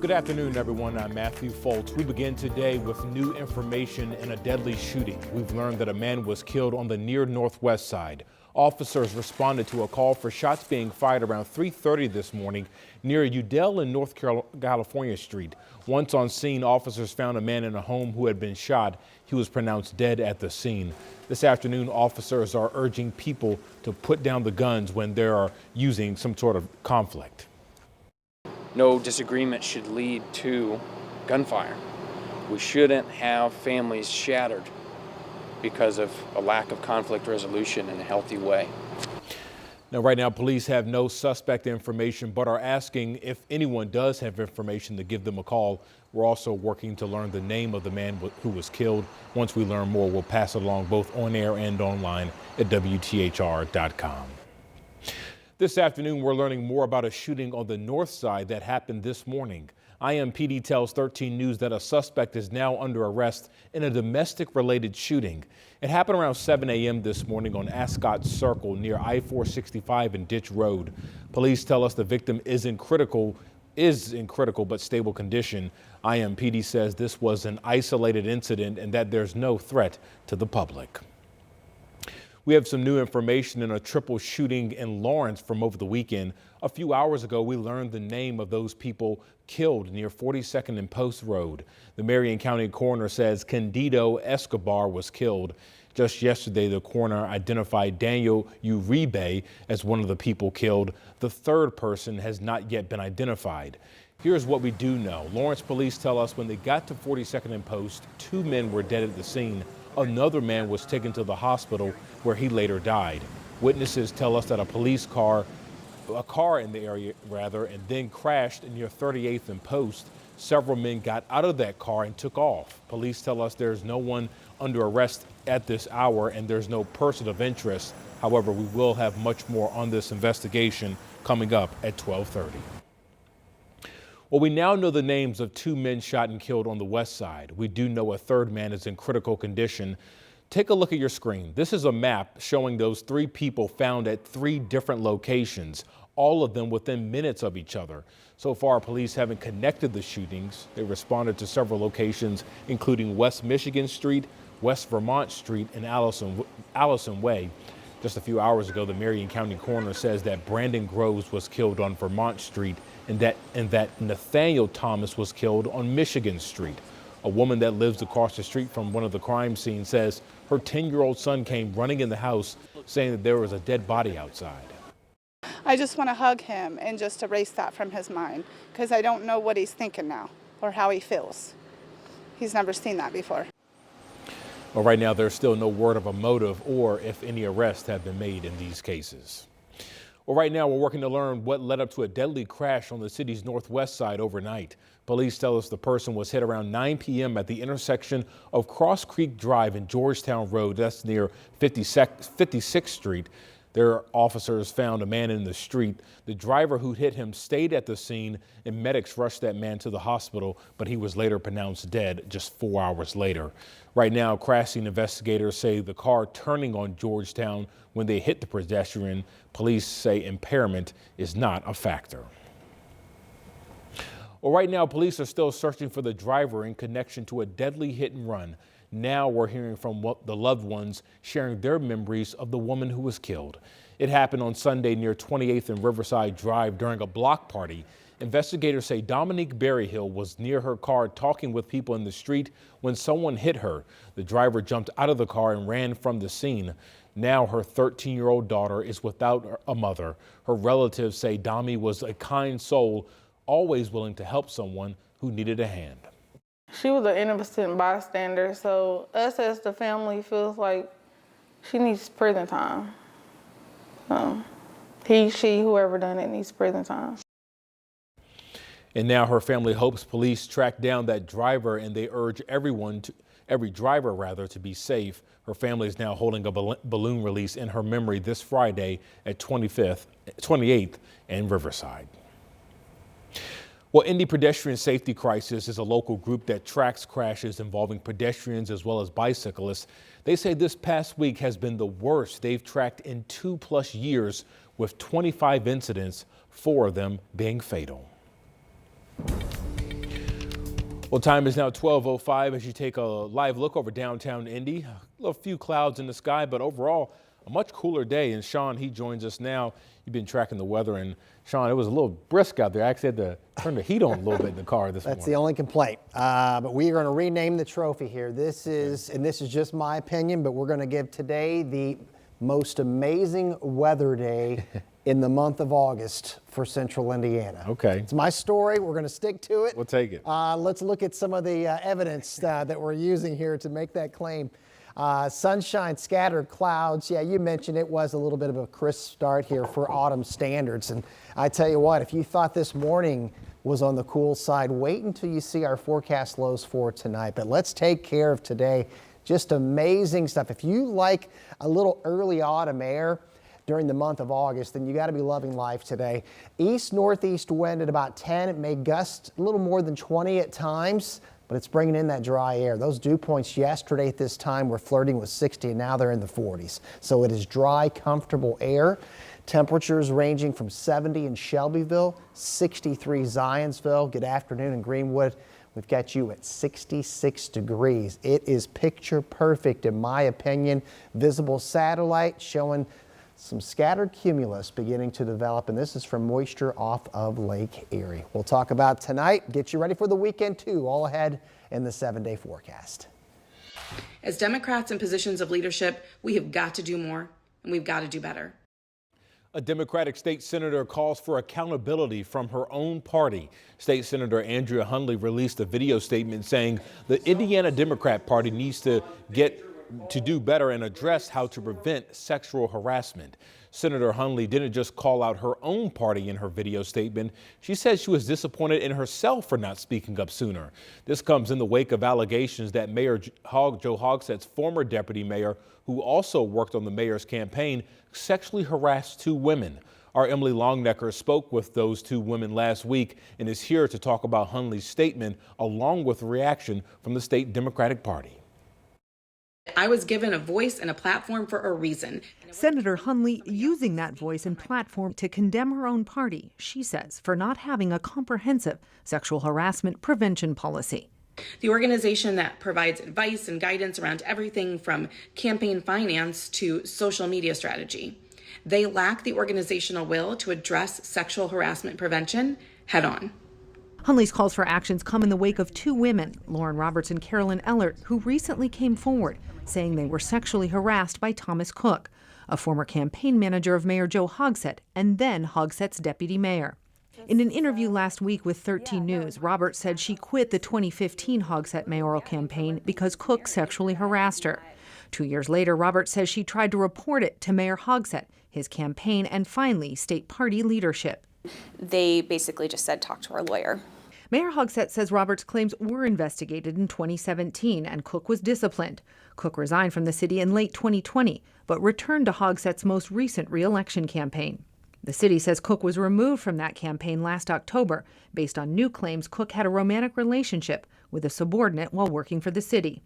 Good afternoon, everyone. I'm Matthew Foltz. We begin today with new information in a deadly shooting. We've learned that a man was killed on the near northwest side. Officers responded to a call for shots being fired around 3:30 this morning near Udell and North California Street. Once on scene, officers found a man in a home who had been shot. He was pronounced dead at the scene. This afternoon, officers are urging people to put down the guns when they are using some sort of conflict. No disagreement should lead to gunfire. We shouldn't have families shattered because of a lack of conflict resolution in a healthy way. Now, right now, police have no suspect information, but are asking if anyone does have information to give them a call. We're also working to learn the name of the man who was killed. Once we learn more, we'll pass it along both on air and online at WTHR.com. This afternoon, we're learning more about a shooting on the north side that happened this morning. IMPD tells 13 News that a suspect is now under arrest in a domestic-related shooting. It happened around 7 a.m. this morning on Ascot Circle near I-465 and Ditch Road. Police tell us the victim is in critical but stable condition. IMPD says this was an isolated incident and that there's no threat to the public. We have some new information in a triple shooting in Lawrence from over the weekend. A few hours ago, we learned the name of those people killed near 42nd and Post Road. The Marion County coroner says Candido Escobar was killed. Just yesterday, the coroner identified Daniel Uribe as one of the people killed. The third person has not yet been identified. Here's what we do know. Lawrence police tell us when they got to 42nd and Post, 2 men were dead at the scene. Another man was taken to the hospital where he later died. Witnesses tell us that a car in the area and then crashed near 38th and Post. Several men got out of that car and took off. Police tell us there's no one under arrest at this hour and there's no person of interest. However, we will have much more on this investigation coming up at 12:30. Well, we now know the names of 2 men shot and killed on the west side. We do know a third man is in critical condition. Take a look at your screen. This is a map showing those 3 people found at 3 different locations, all of them within minutes of each other. So far, police haven't connected the shootings. They responded to several locations, including West Michigan Street, West Vermont Street, and Allison Way. Just a few hours ago, the Marion County coroner says that Brandon Groves was killed on Vermont Street and that Nathaniel Thomas was killed on Michigan Street. A woman that lives across the street from one of the crime scenes says her 10-year-old son came running in the house saying that there was a dead body outside. I just want to hug him and just erase that from his mind because I don't know what he's thinking now or how he feels. He's never seen that before. Well, right now, there's still no word of a motive or if any arrests have been made in these cases. Well, right now, we're working to learn what led up to a deadly crash on the city's northwest side overnight. Police tell us the person was hit around 9 p.m. at the intersection of Cross Creek Drive and Georgetown Road. That's near 56th Street. Their officers found a man in the street. The driver who hit him stayed at the scene and medics rushed that man to the hospital, but he was later pronounced dead just 4 hours later. Right now, crash scene investigators say the car turning on Georgetown when they hit the pedestrian. Police say impairment is not a factor. Well, right now, police are still searching for the driver in connection to a deadly hit and run. Now we're hearing from the loved ones sharing their memories of the woman who was killed. It happened on Sunday near 28th and Riverside Drive during a block party. Investigators say Dominique Berryhill was near her car talking with people in the street when someone hit her. The driver jumped out of the car and ran from the scene. Now her 13-year-old daughter is without a mother. Her relatives say Dami was a kind soul, always willing to help someone who needed a hand. She was an innocent bystander, so us as the family feels like she needs prison time. He, she, whoever done it needs prison time. And now her family hopes police track down that driver, and they urge every driver to be safe. Her family is now holding a balloon release in her memory this Friday at 28th and Riverside. Well, Indy Pedestrian Safety Crisis is a local group that tracks crashes involving pedestrians as well as bicyclists. They say this past week has been the worst they've tracked in 2+ years, with 25 incidents, 4 of them being fatal. Well, time is now 12:05 as you take a live look over downtown Indy. A few clouds in the sky, but overall a much cooler day. And Sean, he joins us now. You've been tracking the weather, and Sean, it was a little brisk out there. I actually had to turn the heat on a little bit in the car this morning. That's the only complaint. But we are going to rename the trophy here. This is just my opinion, but we're going to give today the most amazing weather day in the month of August for Central Indiana. Okay. It's my story. We're going to stick to it. We'll take it. Let's look at some of the evidence that we're using here to make that claim. Sunshine, scattered clouds. Yeah, you mentioned it was a little bit of a crisp start here for autumn standards. And I tell you what, if you thought this morning was on the cool side, wait until you see our forecast lows for tonight. But let's take care of today. Just amazing stuff. If you like a little early autumn air during the month of August, then you got to be loving life today. East-northeast wind at about 10. It may gust a little more than 20 at times, but it's bringing in that dry air. Those dew points yesterday at this time were flirting with 60, and now they're in the 40s. So it is dry, comfortable air. Temperatures ranging from 70 in Shelbyville, 63 Zionsville. Good afternoon in Greenwood. We've got you at 66 degrees. It is picture perfect in my opinion. Visible satellite showing some scattered cumulus beginning to develop, and this is from moisture off of Lake Erie. We'll talk about tonight, get you ready for the weekend too, all ahead in the 7-day forecast. As Democrats in positions of leadership, we have got to do more, and we've got to do better. A Democratic state senator calls for accountability from her own party. State Senator Andrea Hundley released a video statement saying the Indiana Democrat Party needs to do better and address how to prevent sexual harassment. Senator Hundley didn't just call out her own party in her video statement. She said she was disappointed in herself for not speaking up sooner. This comes in the wake of allegations that Mayor Joe Hogsett's former deputy mayor, who also worked on the mayor's campaign, sexually harassed 2 women. Our Emily Longnecker spoke with those 2 women last week and is here to talk about Hundley's statement along with reaction from the state Democratic Party. I was given a voice and a platform for a reason. Senator Hundley using that voice and platform to condemn her own party, she says, for not having a comprehensive sexual harassment prevention policy. The organization that provides advice and guidance around everything from campaign finance to social media strategy. They lack the organizational will to address sexual harassment prevention head on. Hundley's calls for actions come in the wake of 2 women, Lauren Roberts and Carolyn Ellert, who recently came forward saying they were sexually harassed by Thomas Cook, a former campaign manager of Mayor Joe Hogsett and then Hogsett's deputy mayor. In an interview last week with 13 News, Roberts said she quit the 2015 Hogsett mayoral campaign because Cook sexually harassed her. 2 years later, Roberts says she tried to report it to Mayor Hogsett, his campaign, and finally state party leadership. They basically just said, talk to our lawyer. Mayor Hogsett says Roberts' claims were investigated in 2017 and Cook was disciplined. Cook resigned from the city in late 2020, but returned to Hogsett's most recent re-election campaign. The city says Cook was removed from that campaign last October based on new claims Cook had a romantic relationship with a subordinate while working for the city.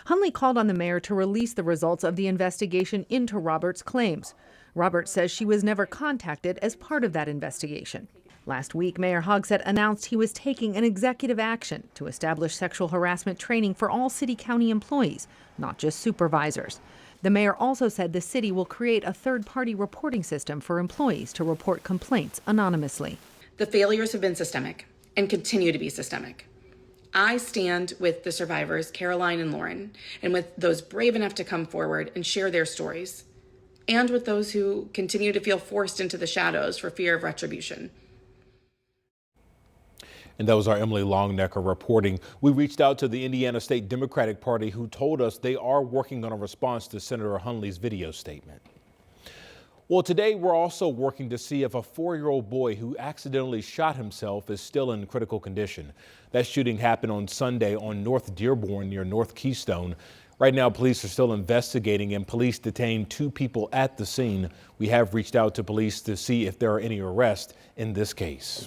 Hundley called on the mayor to release the results of the investigation into Roberts' claims. Roberts says she was never contacted as part of that investigation. Last week, Mayor Hogsett announced he was taking an executive action to establish sexual harassment training for all city-county employees, not just supervisors. The mayor also said the city will create a third-party reporting system for employees to report complaints anonymously. The failures have been systemic and continue to be systemic. I stand with the survivors, Caroline and Lauren, and with those brave enough to come forward and share their stories, and with those who continue to feel forced into the shadows for fear of retribution. And that was our Emily Longnecker reporting. We reached out to the Indiana State Democratic Party, who told us they are working on a response to Senator Hundley's video statement. Well, today we're also working to see if a 4-year-old boy who accidentally shot himself is still in critical condition. That shooting happened on Sunday on North Dearborn near North Keystone. Right now, police are still investigating and police detained 2 people at the scene. We have reached out to police to see if there are any arrests in this case.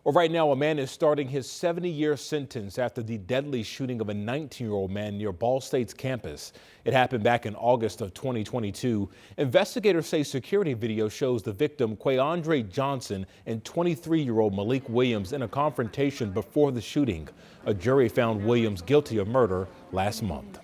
Well, right now, a man is starting his 70-year sentence after the deadly shooting of a 19-year-old man near Ball State's campus. It happened back in August of 2022. Investigators say security video shows the victim, Quayandre Johnson, and 23-year-old Malik Williams in a confrontation before the shooting. A jury found Williams guilty of murder last month.